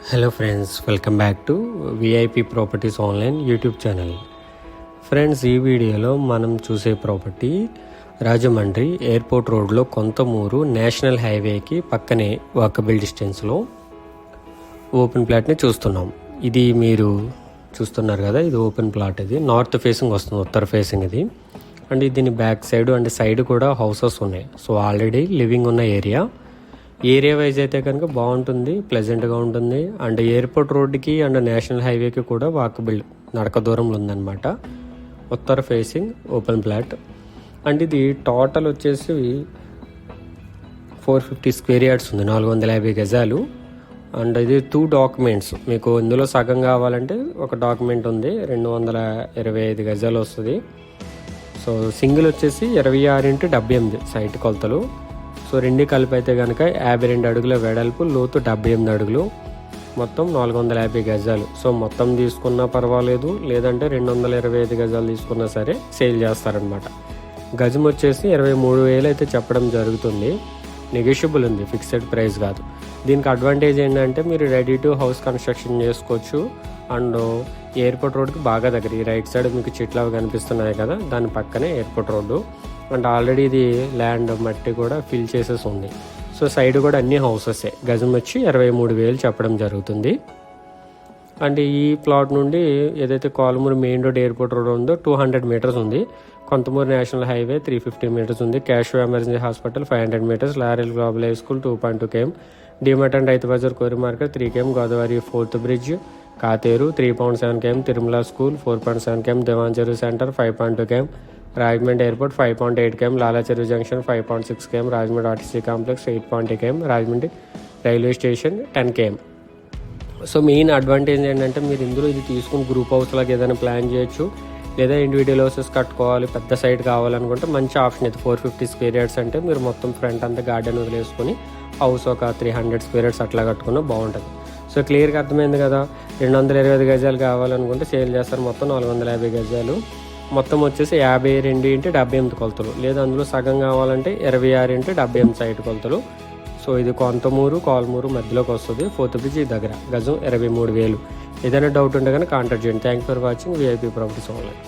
Hello friends, welcome back to VIP properties online YouTube channel. Friends, ఈ వీడియోలో మనం చూసే ప్రాపర్టీ రాజమండ్రి ఎయిర్పోర్ట్ రోడ్లో కొంతమూరు నేషనల్ హైవేకి పక్కనే వాకబుల్ డిస్టెన్స్లో ఓపెన్ ప్లాట్ని చూస్తున్నాం. ఇది మీరు చూస్తున్నారు కదా, ఇది ఓపెన్ ప్లాట్. ఇది నార్త్ ఫేసింగ్ వస్తుంది, ఉత్తర ఫేసింగ్ ఇది. అండ్ దీని బ్యాక్ సైడ్ అండ్ సైడ్ కూడా హౌసెస్ ఉన్నాయి. సో ఆల్రెడీ లివింగ్ ఉన్న ఏరియా వైజ్ అయితే కనుక బాగుంటుంది, ప్లెజెంట్గా ఉంటుంది. అండ్ ఎయిర్పోర్ట్ రోడ్డుకి అండ్ నేషనల్ హైవేకి కూడా వాకబుల్ నడక దూరంలో ఉందన్నమాట. ఉత్తర ఫేసింగ్ ఓపెన్ ప్లాట్. అండ్ ఇది టోటల్ వచ్చేసి 450 స్క్వేర్ యార్డ్స్ ఉంది, 450 గజాలు. అండ్ ఇది 2 డాక్యుమెంట్స్. మీకు ఇందులో సగం కావాలంటే ఒక డాక్యుమెంట్ ఉంది, 225 గజాలు వస్తుంది. సో సింగిల్ వచ్చేసి 26x78 సైట్ కొలతలు. సో రెండు కలిపి అయితే కనుక 52 అడుగుల వెడల్పు, లోతు 78 అడుగులు, మొత్తం 450 గజాలు. సో మొత్తం తీసుకున్నా పర్వాలేదు, లేదంటే 225 గజాలు తీసుకున్నా సరే సేల్ చేస్తారనమాట. గజం వచ్చేసి 23,000 అయితే చెప్పడం జరుగుతుంది. నెగోషియబుల్ ఉంది, ఫిక్స్డ్ ప్రైస్ కాదు. దీనికి అడ్వాంటేజ్ ఏంటంటే మీరు రెడీ టు హౌస్ కన్స్ట్రక్షన్ చేసుకోవచ్చు. అండ్ ఎయిర్పోర్ట్ రోడ్కి బాగా దగ్గర. ఈ రైట్ సైడ్ మీకు చెట్లు అవి కనిపిస్తున్నాయి కదా, దాని పక్కనే ఎయిర్పోర్ట్ రోడ్డు. అండ్ ఆల్రెడీ ఇది ల్యాండ్ మట్టి కూడా ఫిల్ చేసేసి ఉంది. సో సైడ్ కూడా అన్ని హౌసెసే. గజం వచ్చి 23,000 చెప్పడం జరుగుతుంది. అండ్ ఈ ప్లాట్ నుండి ఏదైతే కాలుమూరు మెయిన్ రోడ్ ఎయిర్పోర్ట్ రోడ్ ఉందో 200 మీటర్స్ ఉంది. కొంతమూరు నేషనల్ హైవే 350 మీటర్స్ ఉంది. క్యాషో emergency hospital 500 metres. Laurel global high school 2.2 km. DMart and Rythu Bazar కోరి market 3 km. Godavari 4th bridge Katheru 3.7 km. Tirumala school 4.7 km. Devancheru centre 5.2 km. Rajahmundry airport 5.8 km. Lalacheruvu junction 5.6 km. Rajahmundry RTC complex 8.8 km. Rajahmundry railway station 10 km. So main advantage ఏంటంటే మీరు ఇందులో ఇది తీసుకుని group house లాగా ఏదైనా plan చేయొచ్చు, లేదా ఇండివిజువల్ హౌసెస్ కట్టుకోవాలి, పెద్ద సైట్ కావాలనుకుంటే మంచి ఆప్షన్ ఇది. 450 స్క్వేర్ యార్డ్స్ అంటే మీరు మొత్తం ఫ్రంట్ అంతా గార్డెన్ వదిలేసుకొని హౌస్ ఒక 300 స్క్వేర్ యార్డ్స్ అట్లా కట్టుకున్నా బాగుంటుంది. సో క్లియర్గా అర్థమైంది కదా. 225 గజాలు కావాలనుకుంటే సేల్ చేస్తారు. మొత్తం 450 గజాలు. మొత్తం వచ్చేసి 52x78 కొలతలు, లేదా అందులో సగం కావాలంటే 26x78 సైట్ కొలతలు. సో ఇది కొంతమూరు కాల్మూరు మధ్యలోకి వస్తుంది, 4th బ్రిడ్జ్ దగ్గర. గజం 23,000. ఏదైనా డౌట్ ఉంటే కానీ కాంటాక్ట్ చేయండి. Thank for watching VIP properties online.